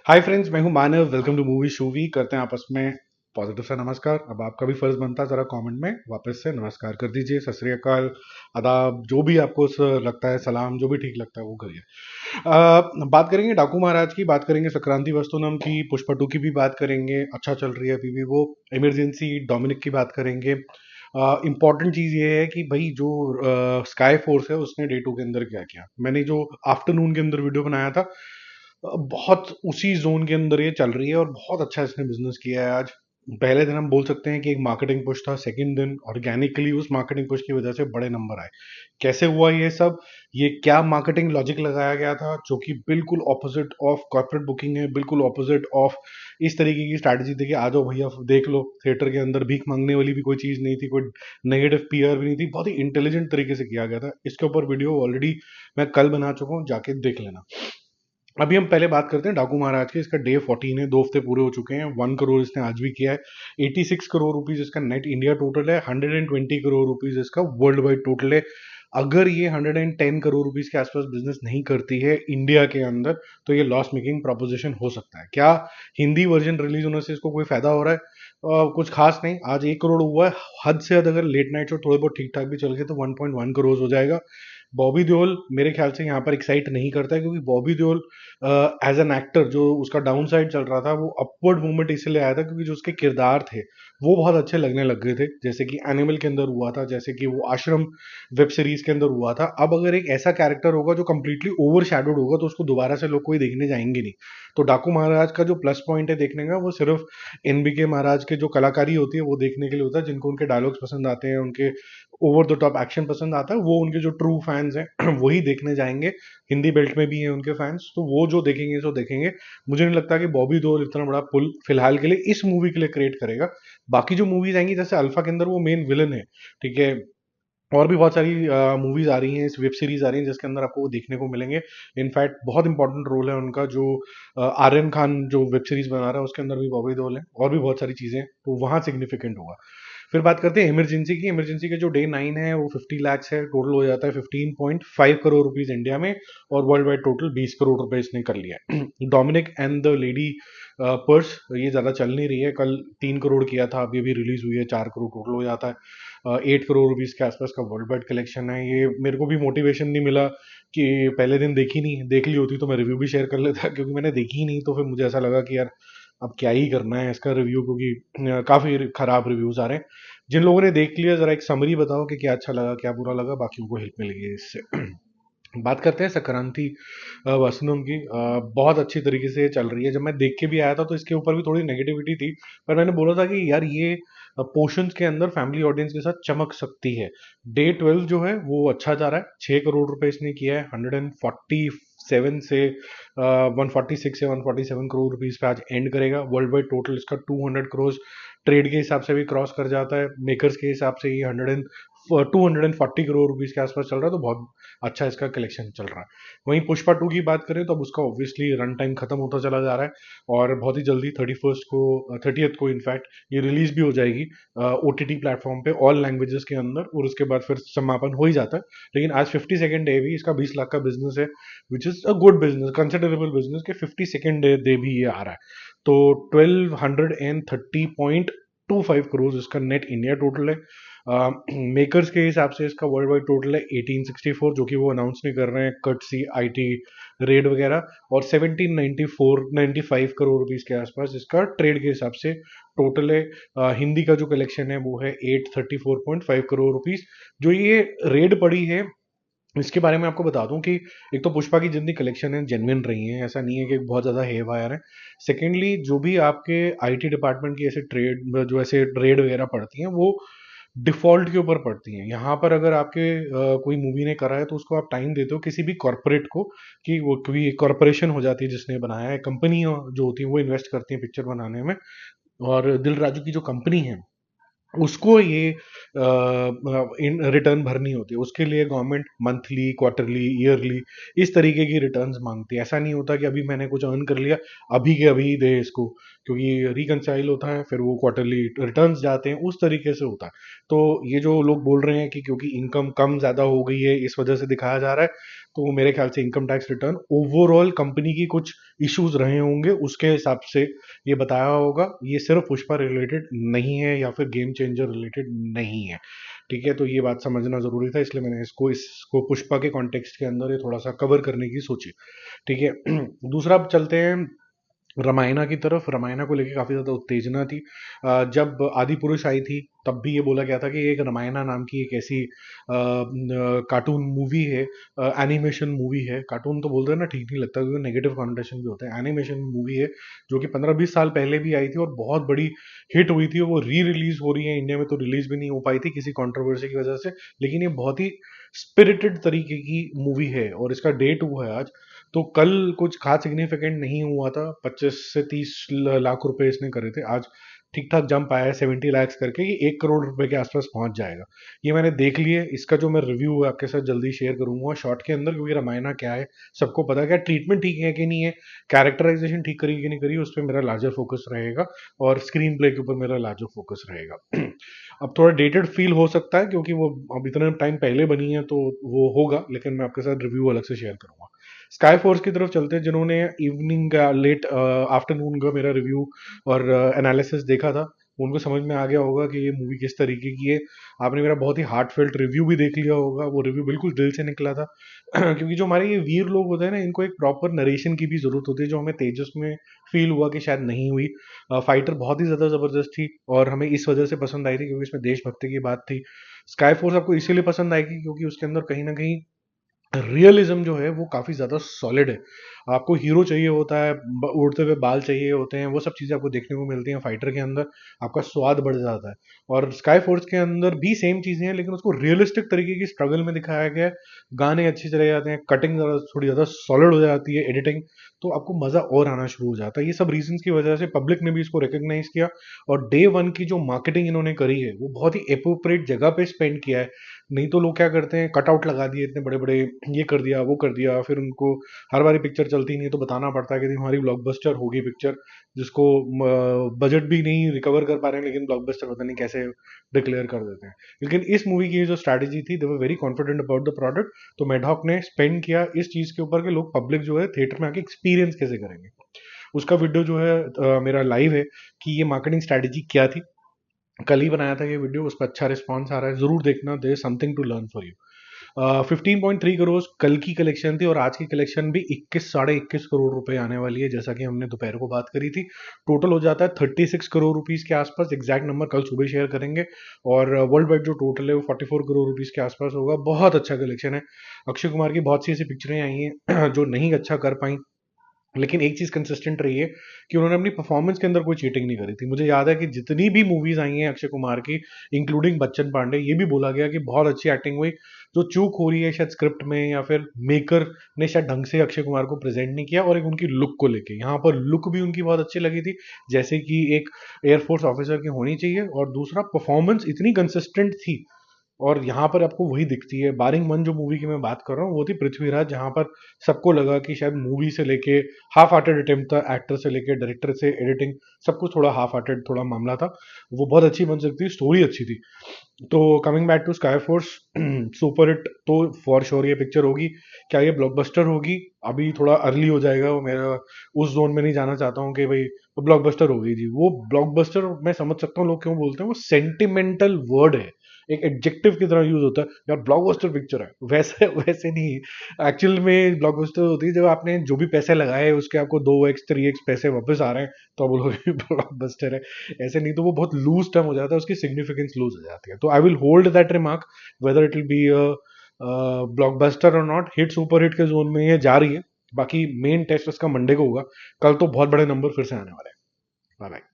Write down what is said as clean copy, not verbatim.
हाय friends, मैं हूं Manav. Welcome to movie shoovy. करते हैं आपस में पॉजिटिव सा नमस्कार। अब आपका भी फर्ज बनता है, जरा कमेंट में वापस से नमस्कार कर दीजिए। सत श्री अकाल, आदाब, जो भी आपको लगता है, सलाम, जो भी ठीक लगता है वो करिए। बात करेंगे डाकू महाराज की, बात करेंगे संक्रांति वस्तुनम की, पुष्पा टू की भी बात करेंगे। अच्छा चल रही है अभी भी वो। इमरजेंसी डोमिनिक की बात करेंगे। इंपॉर्टेंट चीज ये है कि भाई जो स्काई फोर्स है उसने डे टू के अंदर क्या किया। मैंने जो आफ्टरनून के अंदर वीडियो बनाया था, बहुत उसी जोन के अंदर ये चल रही है और बहुत अच्छा इसने बिजनेस किया है आज। पहले दिन हम बोल सकते हैं कि एक मार्केटिंग पुश था, सेकंड दिन ऑर्गेनिकली उस मार्केटिंग पुश की वजह से बड़े नंबर आए। कैसे हुआ ये सब? ये क्या मार्केटिंग लॉजिक लगाया गया था जो कि बिल्कुल ऑपोजिट ऑफ कॉर्पोरेट बुकिंग है, बिल्कुल ऑपोजिट ऑफ इस तरीके की स्ट्रैटेजी थी कि आ जाओ भैया देख लो। थिएटर के अंदर भीख मांगने वाली भी कोई चीज नहीं थी, कोई नेगेटिव पीआर भी नहीं थी। बहुत ही इंटेलिजेंट तरीके से किया गया था। इसके ऊपर वीडियो ऑलरेडी मैं कल बना चुका हूँ, जाके देख लेना। अभी हम पहले बात करते हैं डाकू महाराज की। इसका डे 14 है, 2 हफ्ते पूरे हो चुके हैं। 1 करोड़ इसने आज भी किया है। 86 करोड़ रुपीज इसका नेट इंडिया टोटल है। 120 करोड़ रुपीज इसका वर्ल्ड वाइड टोटल है। अगर ये 110 करोड़ रुपीज के आसपास बिजनेस नहीं करती है इंडिया के अंदर, तो ये लॉस मेकिंग प्रोपोजिशन हो सकता है। क्या हिंदी वर्जन रिलीज होने से इसको कोई फायदा हो रहा है? कुछ खास नहीं। आज 1 करोड़ हुआ है। हद से हद अगर लेट नाइट शो थोड़े बहुत ठीक ठाक भी चल गए तो 1.1 करोड़ हो जाएगा। बॉबी देओल मेरे ख्याल से यहाँ पर एक्साइट नहीं करता है, क्योंकि Bobby Deol as an actor जो उसका डाउन साइड चल रहा था, वो अपवर्ड मूवमेंट इसलिए आया था क्योंकि जो उसके किरदार थे वो बहुत अच्छे लगने लग गए थे। जैसे कि एनिमल के अंदर हुआ था, जैसे कि वो आश्रम वेब सीरीज के अंदर हुआ था। अब अगर एक ऐसा कैरेक्टर होगा जो कंप्लीटली ओवर शैडोड होगा तो उसको दोबारा से लोग कोई देखने जाएंगे नहीं। तो डाकू महाराज का जो प्लस पॉइंट है देखने का, वो सिर्फ एनबीके महाराज के जो कलाकारी होती है वो देखने के लिए होता है। जिनको उनके डायलॉग्स पसंद आते हैं, उनके ओवर द टॉप एक्शन पसंद आता है, वो उनके जो ट्रू फैंस हैं वही देखने जाएंगे। हिंदी बेल्ट में भी हैं उनके फैंस, तो वो जो देखेंगे सो देखेंगे। मुझे नहीं लगता कि बॉबी देओल इतना बड़ा पुल फिलहाल के लिए इस मूवी के लिए क्रिएट करेगा। बाकी जो मूवीज आएंगी, जैसे अल्फा के अंदर वो मेन विलन है, ठीक है। और भी बहुत सारी मूवीज आ रही हैं, इस वेब सीरीज आ रही हैं जिसके अंदर आपको वो देखने को मिलेंगे। इनफैक्ट बहुत इंपॉर्टेंट रोल है उनका, जो आर्यन खान जो वेब सीरीज बना रहा है उसके अंदर भी बॉबी देओल है। और भी बहुत सारी चीजें हैं, तो वहां सिग्निफिकेंट होगा। फिर बात करते हैं इमरजेंसी की। इमरजेंसी के जो डे 9 है वो 50 lakhs है, टोटल हो जाता है 15.5 करोड़ रुपीज इंडिया में। और वर्ल्ड वाइड टोटल 20 करोड़ रुपए इसने कर लिया है। Dominic and the lady purse ये ज्यादा चल नहीं रही है। कल 3 करोड़ किया था, अभी अभी रिलीज हुई है, 4 करोड़ टोटल हो जाता है। 8 करोड़ रुपीज के आसपास का वर्ल्ड वाइड कलेक्शन है। ये मेरे को भी मोटिवेशन नहीं मिला कि पहले दिन देखी नहीं, देख ली होती तो मैं रिव्यू भी शेयर कर लेता, क्योंकि मैंने देखी ही नहीं। तो फिर मुझे ऐसा लगा कि यार अब क्या ही करना है इसका रिव्यू, क्योंकि काफी खराब रिव्यूज आ रहे हैं। जिन लोगों ने देख लिया, जरा एक समरी बताओ कि क्या अच्छा लगा, क्या बुरा लगा, बाकी को हेल्प मिलेगी इससे। बात करते हैं संक्रांति वसनम की। बहुत अच्छी तरीके से चल रही है। जब मैं देख के भी आया था तो इसके ऊपर भी थोड़ी नेगेटिविटी थी, पर मैंने बोला था कि यार ये पोर्शंस के अंदर फैमिली ऑडियंस के साथ चमक सकती है। डे 12 जो है वो अच्छा जा रहा है। 6 करोड़ रुपए इसने किया है। 147 से 146 से 147 करोड़ रुपीज पे आज एंड करेगा। वर्ल्ड वाइड टोटल इसका 200 करोड़ ट्रेड के हिसाब से भी क्रॉस कर जाता है। मेकर्स के हिसाब से ये 240 करोड़ रुपीज के आसपास चल रहा है, तो बहुत अच्छा इसका कलेक्शन चल रहा है। वहीं पुष्पा टू की बात करें तो अब उसका ऑब्वियसली रन टाइम खत्म होता चला जा रहा है, और बहुत ही जल्दी 30th को इनफैक्ट ये रिलीज भी हो जाएगी ओटीटी प्लेटफॉर्म पे ऑल लैंग्वेजेस के अंदर, और उसके बाद फिर समापन हो ही जाता है। लेकिन आज 52nd डे भी इसका 20 लाख का बिजनेस है, which is a good business, considerable business के 52nd डे भी ये आ रहा है। तो 1230.25 करोड़ इसका नेट इंडिया टोटल है। मेकर्स के हिसाब से इसका वर्ल्ड वाइड टोटल है 1864, जो कि वो अनाउंस नहीं कर रहे हैं, कट सी आईटी रेड वगैरह। और 1794 करोड़ रुपीज के आसपास इसका ट्रेड के हिसाब से टोटल है। हिंदी का जो कलेक्शन है वो है 834.5 करोड़ रुपीज। जो ये रेड पड़ी है, इसके बारे में आपको बता दूं कि एक तो पुष्पा की जितनी कलेक्शन है जेन्युइन रही है, ऐसा नहीं है कि बहुत ज्यादा हेव वायर है। सेकेंडली, जो भी आपके आईटी डिपार्टमेंट की ऐसे ट्रेड जो ऐसे रेड वगैरह पड़ती हैं, वो डिफॉल्ट के ऊपर पड़ती हैं। यहाँ पर अगर आपके कोई मूवी ने करा है तो उसको आप टाइम देते हो किसी भी कॉरपोरेट को, कि वो कोई कॉरपोरेशन हो जाती है जिसने बनाया है। कंपनी जो होती है वो इन्वेस्ट करती है पिक्चर बनाने में, और दिल राजू की जो कंपनी है उसको ये इन रिटर्न भरनी होती है। उसके लिए गवर्नमेंट मंथली, क्वार्टरली, ईयरली इस तरीके की रिटर्न्स मांगती है। ऐसा नहीं होता कि अभी मैंने कुछ अर्न कर लिया अभी के अभी दे इसको, क्योंकि रिकनसाइल होता है, फिर वो क्वार्टरली रिटर्न्स जाते हैं, उस तरीके से होता है। तो ये जो लोग बोल रहे हैं कि क्योंकि इनकम कम ज्यादा हो गई है इस वजह से दिखाया जा रहा है, तो वो मेरे ख्याल से income tax return overall company की कुछ इश्यूज रहे होंगे उसके हिसाब से ये बताया होगा। ये सिर्फ पुष्पा रिलेटेड नहीं है या फिर गेम चेंजर रिलेटेड नहीं है, ठीक है। तो ये बात समझना जरूरी था, इसलिए मैंने इसको पुष्पा के कॉन्टेक्स्ट के अंदर ये थोड़ा सा कवर करने की सोची, ठीक है। दूसरा अब चलते हैं रामायणा की तरफ। रामायणा को लेकर काफी ज्यादा उत्तेजना थी। जब आदि पुरुष आई थी तब भी ये बोला गया था कि एक रामायणा नाम की एक ऐसी कार्टून मूवी है, एनिमेशन मूवी है। कार्टून तो बोलते हैं ना, ठीक नहीं लगता क्योंकि नेगेटिव कॉन्टेशन भी होता है। एनिमेशन मूवी है जो कि 15-20 साल पहले भी आई थी और बहुत बड़ी हिट हुई थी। वो री रिलीज हो रही है इंडिया में, तो रिलीज भी नहीं हो पाई थी किसी कंट्रोवर्सी की वजह से, लेकिन ये बहुत ही स्पिरिटेड तरीके की मूवी है और इसका डे 2 है आज। तो कल कुछ खास सिग्निफिकेंट नहीं हुआ था, 25 से 30 लाख रुपए इसने करे थे। आज ठीक ठाक जंप आया है 70 लाख करके, ये 1 करोड़ रुपए के आसपास पहुंच जाएगा। ये मैंने देख लिया, इसका जो मैं रिव्यू है आपके साथ जल्दी शेयर करूंगा शॉर्ट के अंदर, क्योंकि रामायणा क्या है सबको पता है, क्या ट्रीटमेंट ठीक है कि नहीं है, कैरेक्टराइजेशन ठीक करी कि नहीं करी, उस पर मेरा लार्जर फोकस रहेगा और स्क्रीन प्ले के ऊपर मेरा लार्जर फोकस रहेगा। अब थोड़ा डेटेड फील हो सकता है क्योंकि वो अब इतने टाइम पहले बनी है, तो वो होगा, लेकिन मैं आपके साथ रिव्यू अलग से शेयर करूंगा। स्काई फोर्स की तरफ चलते हैं, जिन्होंने इवनिंग लेट आफ्टरनून का मेरा रिव्यू और एनालिसिस देखा था, उनको समझ में आ गया होगा कि ये मूवी किस तरीके की है। आपने मेरा बहुत ही हार्टफेल्ट रिव्यू भी देख लिया होगा, वो रिव्यू बिल्कुल दिल से निकला था। क्योंकि जो हमारे ये वीर लोग होते हैं ना, इनको एक प्रॉपर नरेशन की भी जरूरत होती है, जो हमें तेजस में फील हुआ कि शायद नहीं हुई। फाइटर बहुत ही ज्यादा जबरदस्त थी और हमें इस वजह से पसंद आई थी क्योंकि इसमें देशभक्ति की बात थी। स्काई फोर्स आपको इसीलिए पसंद आएगी क्योंकि उसके अंदर कहीं ना कहीं रियलिज्म जो है वो काफी ज्यादा सॉलिड है। आपको हीरो चाहिए होता है, उड़ते हुए बाल चाहिए होते हैं, वो सब चीजें आपको देखने को मिलती हैं फाइटर के अंदर, आपका स्वाद बढ़ जाता है। और स्काई फोर्स के अंदर भी सेम चीजें हैं, लेकिन उसको रियलिस्टिक तरीके की स्ट्रगल में दिखाया गया है। गाने अच्छे चले जाते हैं, कटिंग थोड़ी ज्यादा सॉलिड हो जाती है, एडिटिंग, तो आपको मजा और आना शुरू हो जाता है। ये सब रीजन की वजह से पब्लिक ने भी इसको रिकॉग्नाइज किया और डे 1 की जो मार्केटिंग इन्होंने करी है वो बहुत ही अप्रोप्रिएट जगह पे स्पेंड किया है। नहीं तो लोग क्या करते हैं, कटआउट लगा दिए इतने बड़े बड़े, ये कर दिया वो कर दिया, फिर उनको हर बारी पिक्चर चलती नहीं है तो बताना पड़ता है कि हमारी ब्लॉकबस्टर होगी पिक्चर, जिसको बजट भी नहीं रिकवर कर पा रहे हैं, लेकिन ब्लॉकबस्टर पता नहीं कैसे डिक्लेयर कर देते हैं। लेकिन इस मूवी की जो स्ट्रैटेजी थी, they were very confident about the product. तो मेडॉक ने स्पेंड किया इस चीज के ऊपर कि लोग पब्लिक जो है थिएटर में आके एक्सपीरियंस कैसे करेंगे। उसका वीडियो जो है मेरा लाइव है कि ये मार्केटिंग स्ट्रैटेजी क्या थी। कल ही बनाया था ये वीडियो, उस पर अच्छा रिस्पॉन्स आ रहा है, जरूर देखना, there is something to learn for you. 15.3 crore कल की कलेक्शन थी और आज की कलेक्शन भी 21 साढ़े 21 करोड़ रुपए आने वाली है, जैसा कि हमने दोपहर को बात करी थी। टोटल हो जाता है 36 करोड़ रुपीज के आसपास, एग्जैक्ट नंबर कल सुबह शेयर करेंगे। और वर्ल्ड वाइड जो टोटल है वो 44 करोड़ रुपीज के आसपास होगा। बहुत अच्छा कलेक्शन है। अक्षय कुमार की बहुत सी ऐसी पिक्चरें आई हैं जो नहीं अच्छा कर पाई, लेकिन एक चीज कंसिस्टेंट रही है कि उन्होंने अपनी परफॉर्मेंस के अंदर कोई चीटिंग नहीं करी थी। मुझे याद है कि जितनी भी मूवीज आई हैं अक्षय कुमार की, इंक्लूडिंग बच्चन पांडे, ये भी बोला गया कि बहुत अच्छी एक्टिंग हुई। जो चूक हो रही है शायद स्क्रिप्ट में या फिर मेकर ने शायद ढंग से अक्षय कुमार को प्रेजेंट नहीं किया, और एक उनकी लुक को लेके, यहाँ पर लुक भी उनकी बहुत अच्छी लगी थी, जैसे कि एक एयरफोर्स ऑफिसर की होनी चाहिए। और दूसरा, परफॉर्मेंस इतनी कंसिस्टेंट थी और यहाँ पर आपको वही दिखती है। बारिंग मन जो मूवी की मैं बात कर रहा हूँ वो थी पृथ्वीराज, जहाँ पर सबको लगा कि शायद मूवी से लेके हाफ हार्टेड अटेम्प्ट था, एक्टर से लेके डायरेक्टर से एडिटिंग सब कुछ थोड़ा हाफ हार्टेड थोड़ा मामला था। वो बहुत अच्छी बन सकती, स्टोरी अच्छी थी। तो coming back to Sky Force, super hit तो फॉर श्योर ये पिक्चर होगी। क्या ये ब्लॉकबस्टर होगी, अभी थोड़ा अर्ली हो जाएगा, वो मेरा उस जोन में नहीं जाना चाहता हूँ कि भाई ब्लॉकबस्टर होगी जी। वो ब्लॉकबस्टर मैं समझ सकता हूँ लोग क्यों बोलते हैं, वो सेंटिमेंटल वर्ड है, एक एडजेक्टिव की तरह यूज होता है, यार ब्लॉकबस्टर पिक्चर है, वैसे वैसे नहीं। एक्चुअल में ब्लॉकबस्टर होती है जब आपने जो भी पैसे लगाए उसके आपको 2x 3x पैसे वापस आ रहे हैं, तो आप बोलोगे ब्लॉकबस्टर है। ऐसे नहीं तो वो बहुत लूज टर्म हो जाता है, उसकी सिग्निफिकेंस लूज हो जाती है। तो I will hold that remark whether it will be blockbuster और नॉट। हिट सुपर हिट के जोन में ये जा रही है, बाकी मेन टेस्ट उसका मंडे को होगा। कल तो बहुत बड़े नंबर फिर से आने वाले हैं। Bye bye.